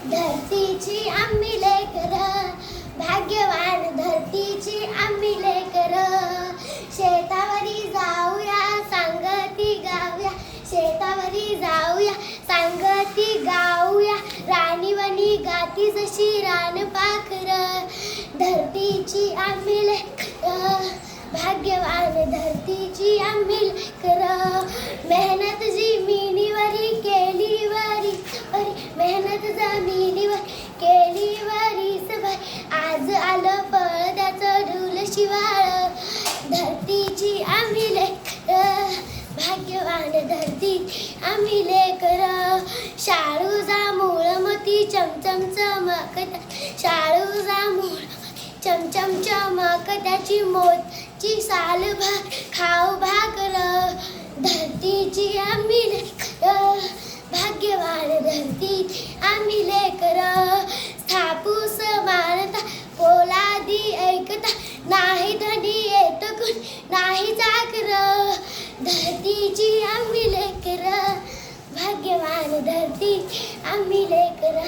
धरतीची आम्ही लेकर, भाग्यवान धरतीची आम्ही लेकर. शेतावरी जाऊया सांगती गाऊया, शेतावरी जाऊया सांगती गाऊया. राणीवनी गाती जशी रानपाखर, धरतीची आम्ही लेकर, भाग्यवान धरतीची आम्ही लेकर. मेहनत जमिनीवरी केली वरी वरी, मेहनत जमिनीवर केली वरीसभर. आज आलं फळ त्याचं ढुल शिवाळ, धरतीची आम्ही लेकर, भाग्यवान धरती आम्ही लेकर. शाळू जांभूळ मोती चमचम चमकत, शाळू जांभूळ चमचम चमकत्याची मोती साल भात खाऊ भाकर. धरतीची आम्ही लेकर, भाग्यवान धरती आम्ही लेकर. थापूस मानता पोलादी ऐकता, नाही धनी येत कुण नाही चाकर. धरतीची आम्ही लेकर, भाग्यवान धरती आम्ही लेकर.